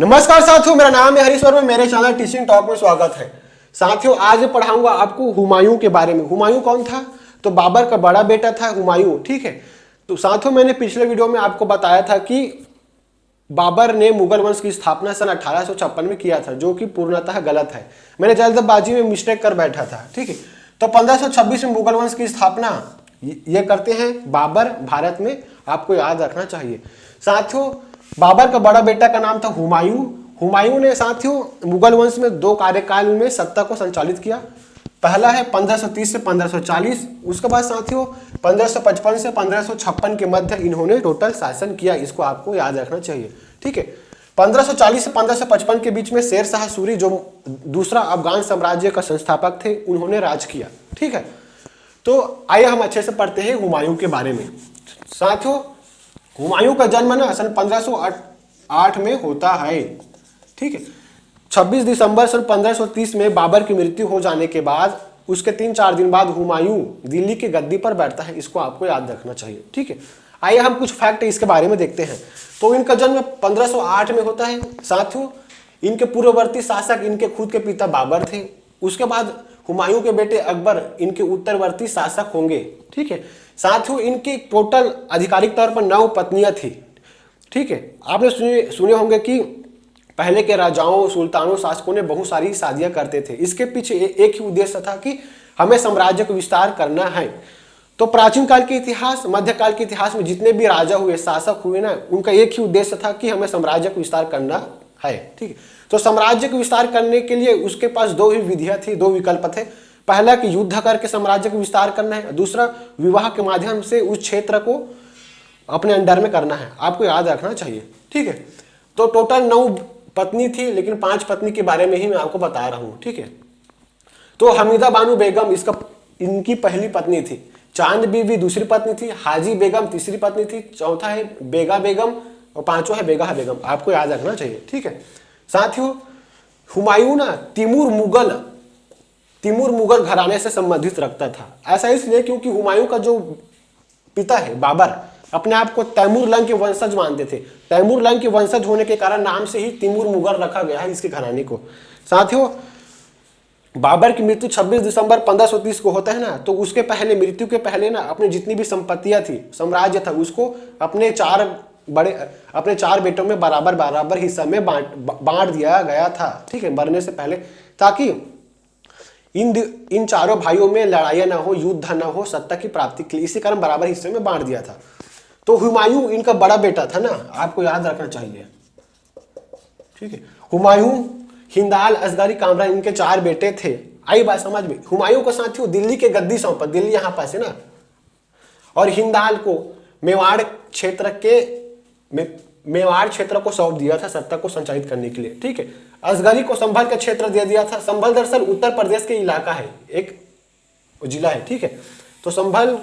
नमस्कार साथियों, मेरा नाम है हरीश वर्मा। मेरे चैनल टीचिंग टॉक में स्वागत है। साथियों, आज पढ़ाऊंगा आपको हुमायूं के बारे में। हुमायूं कौन था? तो बाबर का बड़ा बेटा था हुमायूं। ठीक है। तो साथियों, मैंने पिछले वीडियो में आपको बताया था कि बाबर ने मुगल वंश की स्थापना सन 1856 में किया था, जो कि पूर्णतः गलत है। मैंने जल्दबाजी में मिस्टेक कर बैठा था। ठीक है। तो 1526 में मुगल वंश की स्थापना ये करते हैं बाबर भारत में। आपको याद रखना चाहिए। साथियों, बाबर का बड़ा बेटा का नाम था हुमायूं। हुमायूं ने साथियों मुगल वंश में 2 कार्यकाल में सत्ता को संचालित किया। पहला है 1530 से 1540। उसके बाद साथियों 1555 से 1556 के मध्य इन्होंने टोटल शासन किया। इसको आपको याद रखना चाहिए। ठीक है। 1540 से 1555 के बीच में शेर शाह सूरी, जो दूसरा अफगान साम्राज्य का संस्थापक थे, उन्होंने राज किया। ठीक है। तो आइए हम अच्छे से पढ़ते हैं हुमायूं के बारे में। साथियों, हुमायूं का जन्म ना सन 1508 में होता है। ठीक है। 26 दिसंबर सन 1530 में बाबर की मृत्यु हो जाने के बाद उसके 3-4 दिन बाद हुमायूं दिल्ली की गद्दी पर बैठता है। इसको आपको याद रखना चाहिए। ठीक है। आइए हम कुछ फैक्ट इसके बारे में देखते हैं। तो इनका जन्म 1508 में होता है। साथियों, इनके पूर्ववर्ती शासक इनके खुद के पिता बाबर थे। उसके बाद हुमायूं के बेटे अकबर इनके उत्तरवर्ती शासक होंगे। ठीक है। साथियों, इनकी टोटल आधिकारिक तौर पर 9 पत्नियां थी। ठीक है। आपने सुने होंगे कि पहले के राजाओं, सुल्तानों, शासकों ने बहुत सारी शादियां करते थे। इसके पीछे एक ही उद्देश्य था कि हमें साम्राज्य को विस्तार करना है। तो प्राचीन काल के इतिहास, मध्यकाल के इतिहास में जितने भी राजा हुए, शासक हुए ना, उनका एक ही उद्देश्य था कि हमें साम्राज्य को विस्तार करना है। ठीक है। तो साम्राज्य को विस्तार करने के लिए उसके पास 2 ही विधियां थी, 2 विकल्प थे। पहला कि युद्ध करके साम्राज्य को विस्तार करना है, दूसरा विवाह के माध्यम से उस क्षेत्र को अपने अंडर में करना है। आपको याद रखना चाहिए। ठीक है। तो टोटल 9 पत्नी थी, लेकिन 5 पत्नी के बारे में ही मैं आपको बता रहा हूं। ठीक है। तो हमीदा बानू बेगम इनकी पहली पत्नी थी। चांद बीवी दूसरी पत्नी थी। हाजी बेगम तीसरी पत्नी थी। चौथा है बेगा बेगम और 5वां है बेगा बेगम। आपको याद रखना चाहिए। ठीक है। साथियों, हुमायूं ना तिमूर मुगल घराने से संबंधित रखता था। ऐसा इसलिए क्योंकि हुमायूं का जो पिता है बाबर, अपने आप को तैमूर लंग के वंशज मानते थे। तैमूर लंग के वंशज होने के कारण नाम से ही तिमूर मुगल रखा गया है इसके घराने को। साथियों, बाबर की मृत्यु 26 दिसंबर 1530 को होता है ना, तो उसके पहले, मृत्यु के पहले ना, अपने जितनी भी संपत्तियां थी, साम्राज्य था, उसको अपने 4 बेटों में बराबर बराबर हिस्सा में बांट दिया गया था। ठीक है, मरने से पहले, ताकि इन चारों भाइयों में लड़ाइयां ना हो, युद्ध ना हो, सत्ता की प्राप्ति के लिए। इसी कारण बराबर हिस्से में बांट दिया था। तो हुमायूं इनका बड़ा बेटा था ना, आपको याद रखना चाहिए। ठीक है। हुमायूं, हिंदाल, असगरी, कामरान, इनके 4 बेटे थे। आई बात समझ में? हुमायूं को साथियों दिल्ली के गद्दी सौंपा, दिल्ली यहां पास है ना, और हिंदाल को मेवाड़ क्षेत्र को सौंप दिया था सत्ता को संचालित करने के लिए। ठीक है। असगरी को संभल का क्षेत्र दे दिया था। संभल दरअसल उत्तर प्रदेश के इलाका है, एक जिला है। ठीक है। तो संभल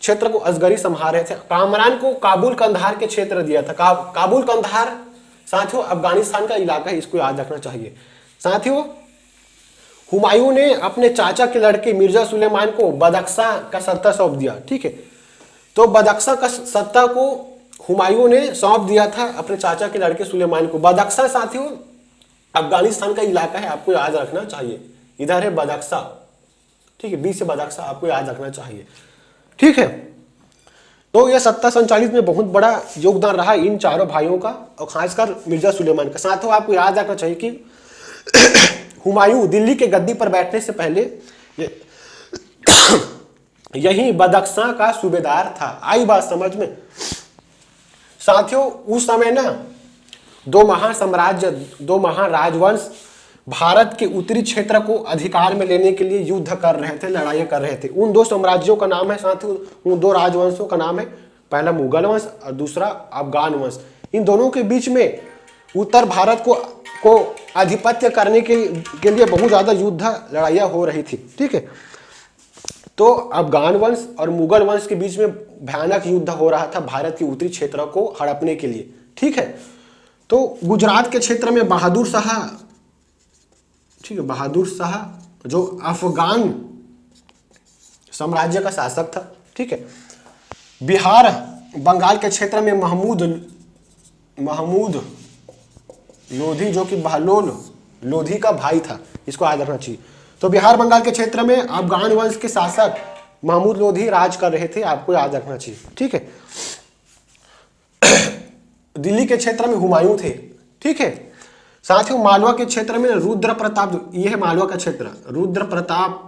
क्षेत्र को असगरी संभाल रहे थे। कामरान को काबुल कंधार के क्षेत्र दिया था। काबुल कंधार साथियों अफगानिस्तान का इलाका है, इसको याद रखना चाहिए। साथियों, हुमायूं ने अपने चाचा के लड़के मिर्जा सुलेमान को बदख्शा का सत्ता सौंप दिया। ठीक है। तो बदख्शा का सत्ता को हुमायूं ने सौंप दिया था अपने चाचा के लड़के सुलेमान को। बदख्शा साथियों अफगानिस्तान का इलाका है, आपको याद रखना चाहिए। इधर है बदख्शा। ठीक है, 20 से बदख्शा, आपको याद रखना चाहिए। ठीक है। तो यह सत्ता संचालित में बहुत बड़ा योगदान रहा इन चारों भाइयों का, और खासकर मिर्जा सुलेमान का। साथियों, आपको याद रखना चाहिए कि हुमायूं दिल्ली के गद्दी पर बैठने से पहले यही बदख्शा का सूबेदार था। आई बात समझ में? साथियों, उस समय ना 2 महान राजवंश भारत के उत्तरी क्षेत्र को अधिकार में लेने के लिए युद्ध कर रहे थे, लड़ाइयां कर रहे थे। उन 2 साम्राज्यों का नाम है साथियों, उन 2 राजवंशों का नाम है, पहला मुगल वंश और दूसरा अफगान वंश। इन दोनों के बीच में उत्तर भारत को आधिपत्य करने के लिए बहुत ज्यादा युद्ध, लड़ाइयां हो रही थी। ठीक है। तो अफगान वंश और मुगल वंश के बीच में भयानक युद्ध हो रहा था भारत के उत्तरी क्षेत्र को हड़पने के लिए। ठीक है। तो गुजरात के क्षेत्र में बहादुर शाह, ठीक है, बहादुर शाह जो अफगान साम्राज्य का शासक था। ठीक है। बिहार, बंगाल के क्षेत्र में महमूद लोधी जो कि बहलोल लोधी का भाई था, इसको याद रखना चाहिए। तो बिहार बंगाल के क्षेत्र में अफगान वंश के शासक महमूद लोधी राज कर रहे थे, आपको याद रखना चाहिए, ठीक है। दिल्ली के क्षेत्र में हुमायूं थे, ठीक है। साथियों मालवा के क्षेत्र में रुद्र प्रताप, ये है मालवा का क्षेत्र, रुद्र प्रताप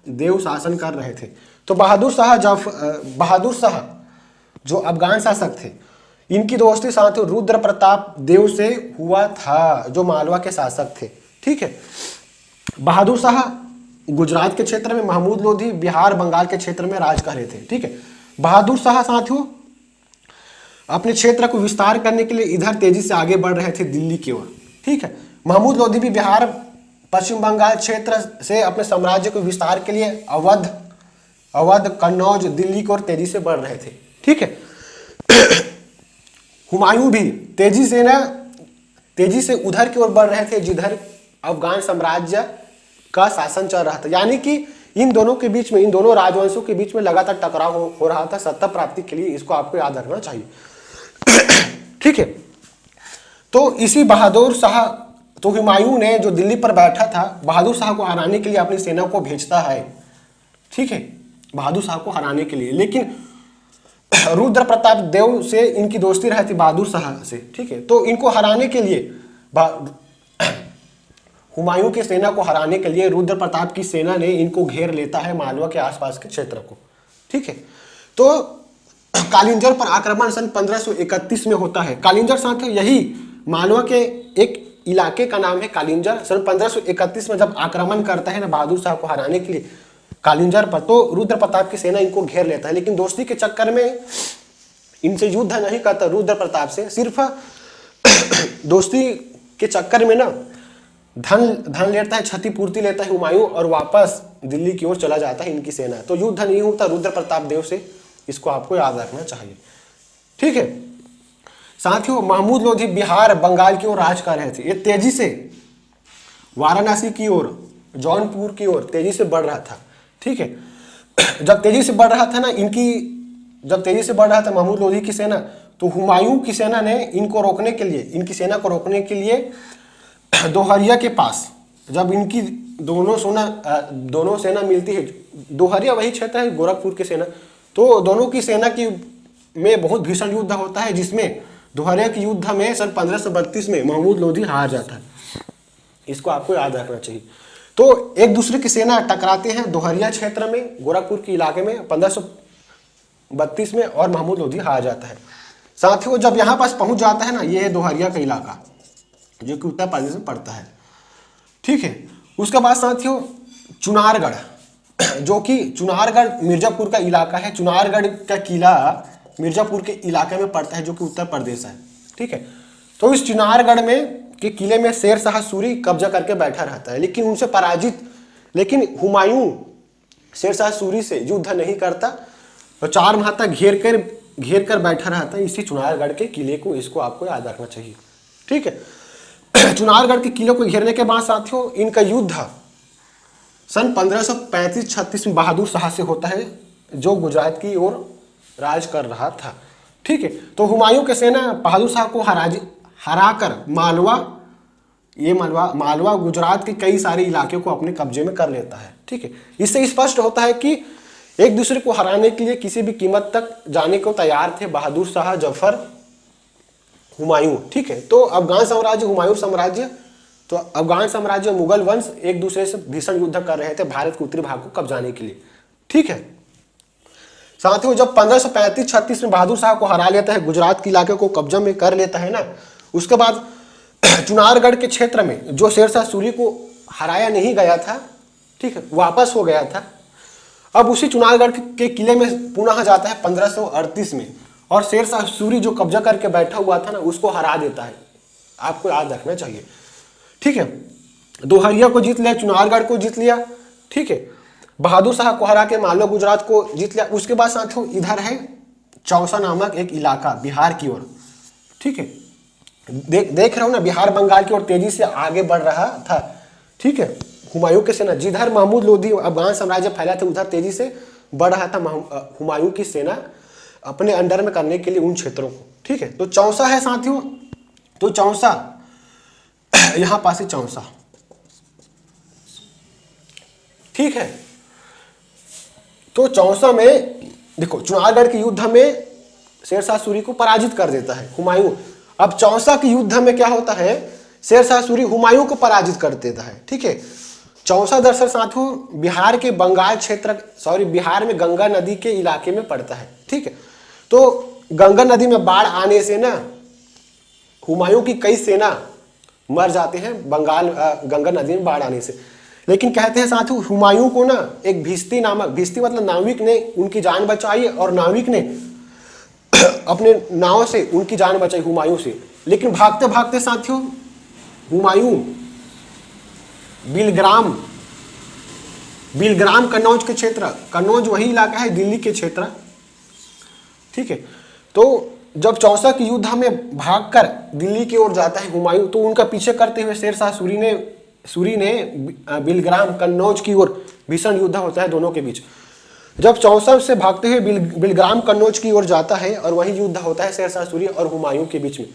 देव शासन कर रहे थे। तो बहादुर शाह जो अफगान शासक थे, इनकी दोस्ती साथियों रुद्र प्रताप देव से हुआ था, जो मालवा के शासक थे, ठीक है। बहादुर शाह गुजरात के क्षेत्र में, महमूद लोधी बिहार बंगाल के क्षेत्र में राज कर रहे थे, ठीक है। बहादुर शाह साथियों अपने क्षेत्र को विस्तार करने के लिए इधर तेजी से आगे बढ़ रहे थे दिल्ली की ओर, ठीक है। महमूद लोधी भी बिहार पश्चिम बंगाल क्षेत्र से अपने साम्राज्य को विस्तार के लिए अवध कन्नौज दिल्ली की ओर तेजी से बढ़ रहे थे, ठीक है। हुमायूं भी तेजी से उधर की ओर बढ़ रहे थे जिधर अफगान साम्राज्य का शासन चल रहा था। यानी कि इन दोनों के बीच में, इन दोनों राजवंशों के बीच में लगातार टकराव हो रहा था सत्ता प्राप्ति के लिए, इसको आपको याद रखना चाहिए, ठीक है। तो इसी बहादुर शाह, तो हुमायूं ने जो दिल्ली पर बैठा था, बहादुर शाह को हराने के लिए अपनी सेना को भेजता है, ठीक है, बहादुर शाह को हराने के लिए। लेकिन रुद्र प्रताप देव से इनकी दोस्ती रहती बहादुर शाह से, ठीक है। तो इनको हराने के लिए, हुमायूं की सेना को हराने के लिए रुद्र प्रताप की सेना ने इनको घेर लेता है मालवा के आसपास के क्षेत्र को, ठीक है। तो कालिंजर पर आक्रमण सन 1531 में होता है। कालिंजर साथ यही मालवा के एक इलाके का नाम है कालिंजर। सन 1531 में जब आक्रमण करता है ना बहादुर शाह को हराने के लिए कालिंजर पर, तो रुद्र प्रताप की सेना इनको घेर लेता है। लेकिन दोस्ती के चक्कर में इनसे युद्ध नहीं करता रुद्र प्रताप से, सिर्फ दोस्ती के चक्कर में ना धन लेता है, क्षतिपूर्ति लेता है हुमायूं, और वापस दिल्ली की ओर चला जाता है इनकी सेना। तो युद्ध नहीं होता रुद्र प्रताप देव से, इसको आपको याद रखना चाहिए, ठीक है। साथियों महमूद लोधी बिहार बंगाल की ओर राज कर रहे थे। ये तेजी से वाराणसी की ओर, जौनपुर की ओर तेजी से बढ़ रहा था, ठीक है। जब तेजी से बढ़ रहा था ना जब तेजी से बढ़ रहा था महमूद लोधी की सेना, तो हुमायूं की सेना ने इनको रोकने के लिए, इनकी सेना को रोकने के लिए दोहरिया के पास, जब इनकी दोनों सेना मिलती है, दोहरिया वही क्षेत्र है गोरखपुर की सेना, तो दोनों की सेना की में बहुत भीषण युद्ध होता है, जिसमें दोहरिया के युद्ध में सन 1532 में महमूद लोधी हार जाता है, इसको आपको याद रखना चाहिए। तो एक दूसरे की सेना टकराते हैं दोहरिया क्षेत्र में, गोरखपुर के इलाके में 1532 में, और महमूद लोधी हार जाता है। साथियों जब यहाँ पास पहुंच जाता है ना, ये दोहरिया का इलाका जो कि उत्तर प्रदेश में पड़ता है, ठीक है। उसके बाद साथियों चुनारगढ़, जो कि चुनारगढ़ मिर्जापुर का इलाका है। चुनारगढ़ का किला मिर्जापुर के इलाके में पड़ता है, जो कि उत्तर प्रदेश है, ठीक है। तो इस चुनारगढ़ में के किले में शेर शाह सूरी कब्जा करके बैठा रहता है, लेकिन उनसे लेकिन हुमायूं शेर शाह सूरी से युद्ध नहीं करता, तो 4 माह तक घेर कर बैठा रहता है इसी चुनारगढ़ के किले को, इसको आपको याद रखना चाहिए, ठीक है। चुनारगढ़ के किले को घेरने के बाद साथियों इनका युद्ध सन 1535-36 में बहादुर शाह से होता है, जो गुजरात की ओर राज कर रहा था, ठीक है। तो हुमायूं की सेना बहादुर शाह को हराकर मालवा गुजरात के कई सारे इलाके को अपने कब्जे में कर लेता है, ठीक है। इससे स्पष्ट होता है कि एक दूसरे को हराने के लिए किसी भी कीमत तक जाने को तैयार थे बहादुर शाह, जफर, हुमायूं, ठीक है। तो अफगान साम्राज्य, हुमायूं साम्राज्य, तो अफगान साम्राज्य, मुगल वंश एक दूसरे से भीषण युद्ध कर रहे थे भारत के उत्तरी भाग को कब्जाने के लिए, ठीक है। साथियों जब 1535-36 में बहादुर शाह को हरा लेता है, गुजरात के इलाके को कब्जा में कर लेता है ना, उसके बाद चुनारगढ़ के क्षेत्र में जो शेर शाह सूरी को हराया नहीं गया था, ठीक है, वापस हो गया था, अब उसी चुनारगढ़ के किले में पुनः जाता है 1538 में, और शेर शाह सूरी जो कब्जा करके बैठा हुआ था ना, उसको हरा देता है, आपको याद रखना चाहिए, ठीक है। दोहरिया को जीत लिया, चुनारगढ़ को जीत लिया, ठीक है, बहादुर शाह को हरा के मालवा गुजरात को जीत लिया। उसके बाद साथियों इधर है चौसा नामक एक इलाका बिहार की ओर, ठीक है, देख रहे हो ना, बिहार बंगाल की ओर तेजी से आगे बढ़ रहा था, ठीक है। हुमायूं की सेना, जिधर महमूद लोधी अफगान साम्राज्य फैला था, उधर तेजी से बढ़ रहा था हुमायूं की सेना अपने अंडर में करने के लिए उन क्षेत्रों को, ठीक है। तो चौसा है साथियों, तो चौसा यहां पास है चौसा, ठीक है। तो चौसा में देखो चुनारगढ़ के युद्ध में शेरशाह सूरी को पराजित कर देता है हुमायूं। अब चौसा के युद्ध में क्या होता है, शेरशाह सूरी हुमायूं को पराजित कर देता है, ठीक है। चौसा दरअसल साथियों बिहार के बंगाल क्षेत्र, बिहार में गंगा नदी के इलाके में पड़ता है, ठीक है। तो गंगा नदी में बाढ़ आने से ना हुमायूं की कई सेना मर जाते हैं गंगा नदी में बाढ़ आने से। लेकिन कहते हैं साथियों हुमायूं को ना एक भिस्ती मतलब नाविक ने उनकी जान बचाई, और नाविक ने अपने नाव से उनकी जान बचाई हुमायूं से। लेकिन भागते भागते साथियों हुमायूं बिलग्राम कन्नौज के क्षेत्र, कन्नौज वही इलाका है दिल्ली के क्षेत्र, ठीक है। तो जब चौसा के युद्ध में भागकर दिल्ली की ओर जाता है हुमायूं, तो उनका पीछे करते हुए शेरशाह सूरी ने बिलग्राम कन्नौज की ओर भीषण युद्ध होता है दोनों के बीच। जब चौसा से भागते हुए बिलग्राम कन्नौज की ओर जाता है और वही युद्ध होता है शेरशाह सूरी और हुमायूं के बीच में,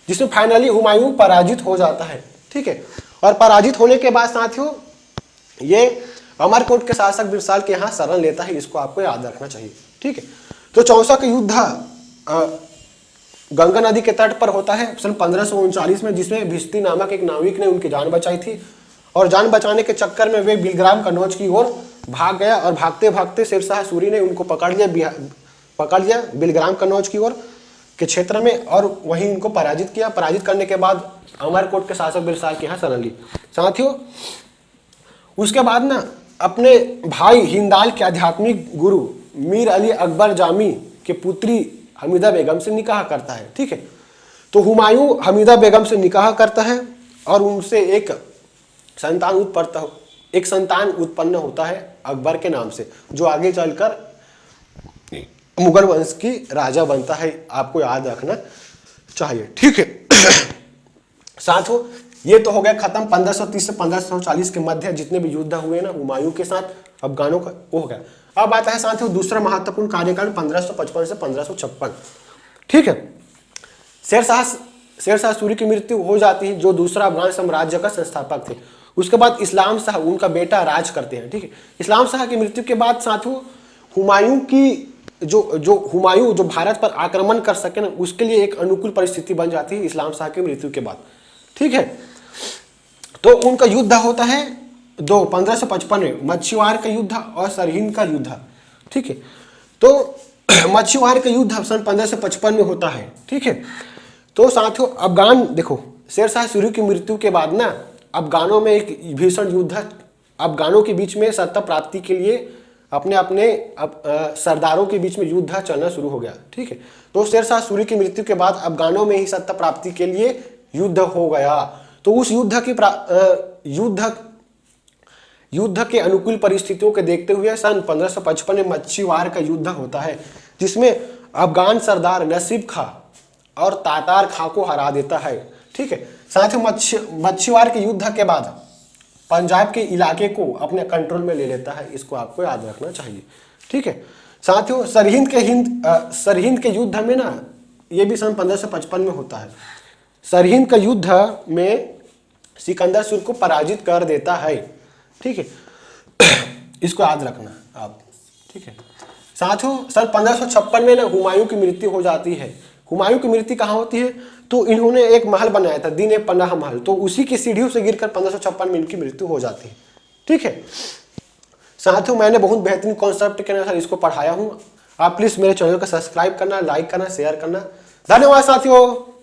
जिसमें फाइनली हुमायूं पराजित हो जाता है, ठीक है। और पराजित होने के बाद साथियों ये अमरकोट के शासक बिरसाल के यहाँ शरण लेता है, इसको आपको याद रखना चाहिए, ठीक है। तो चौसा का युद्ध गंगा नदी के तट पर होता है सन 1539 में, जिसमें भिस्ती नामक एक नाविक ने उनकी जान बचाई थी, और जान बचाने के चक्कर में वे बिलग्राम कन्नौज की ओर भाग गया, और भागते भागते शेरशाह सूरी ने उनको पकड़ लिया बिलग्राम कन्नौज की ओर के क्षेत्र में, और वहीं उनको पराजित किया। पराजित करने के बाद अमरकोट के शासक बिरसाल के यहाँ शरण ली। साथियों उसके बाद ना अपने भाई हिंदाल के आध्यात्मिक गुरु मीर अली अकबर जामी के पुत्री हमीदा बेगम से निकाह करता है, ठीक है। तो हुमायूं हमीदा बेगम से निकाह करता है और उनसे एक संतान उत्पन्न होता है अकबर के नाम से, जो आगे चलकर मुगल वंश की राजा बनता है, आपको याद रखना चाहिए, ठीक है। साथियों ये तो हो गया खत्म 1530 से 1540 के मध्य जितने भी युद्ध हुए ना हुमायूं के साथ अफगानों का, वो हो गया। अब आता है साथियों दूसरा महत्वपूर्ण कार्यकाल 1555 से 1556, ठीक है। शेरशाह सूरी की मृत्यु हो जाती है, जो दूसरा अफगान साम्राज्य का संस्थापक थे। उसके बाद इस्लाम शाह उनका बेटा राज करते हैं, ठीक है। इस्लाम शाह की मृत्यु के बाद साथियों हुमायूं की हुमायूं जो भारत पर आक्रमण कर सके ना, उसके लिए एक अनुकूल परिस्थिति बन जाती है इस्लाम शाह की मृत्यु के बाद, ठीक है। तो उनका युद्ध होता है 1555 में मच्छीवार का युद्ध और सरहिंद का युद्ध, ठीक है। तो मच्छीवार का युद्ध सन 1555 में होता है, ठीक है। तो साथियों अफगान देखो शेरशाह सूरी की मृत्यु के बाद ना अफगानों में एक भीषण युद्ध, अफगानों के बीच में सत्ता प्राप्ति के लिए अपने सरदारों के बीच में युद्ध चलना शुरू हो गया, ठीक है। तो शेरशाह सूरी की मृत्यु के बाद अफगानों में ही सत्ता प्राप्ति के लिए युद्ध हो गया। तो उस युद्ध के अनुकूल परिस्थितियों के देखते हुए सन 1555 में मच्छीवार का युद्ध होता है, जिसमें अफगान सरदार नसीब खां और तातार खां को हरा देता है, ठीक है। साथ ही मच्छीवार के युद्ध के बाद पंजाब के इलाके को अपने कंट्रोल में ले लेता है, इसको आपको याद रखना चाहिए, ठीक है। साथियों सरहिंद के युद्ध में ना ये भी सन 1555 में होता है। सरहिंद का युद्ध में सिकंदर सूरी को पराजित कर देता है, ठीक है। इसको याद रखना आप, ठीक है। साथियों सन 1556 में ना हुमायूं की मृत्यु हो जाती है। हुमायूं की मृत्यु कहाँ होती है, तो इन्होंने एक महल बनाया था दीन पनाह महल, तो उसी की सीढ़ियों से गिरकर 1556 में इनकी मृत्यु हो जाती है, ठीक है। साथियों मैंने बहुत बेहतरीन कॉन्सेप्ट के अनुसार इसको पढ़ाया हूँ। आप प्लीज मेरे चैनल को सब्सक्राइब करना, लाइक करना, शेयर करना। धन्यवाद साथियों।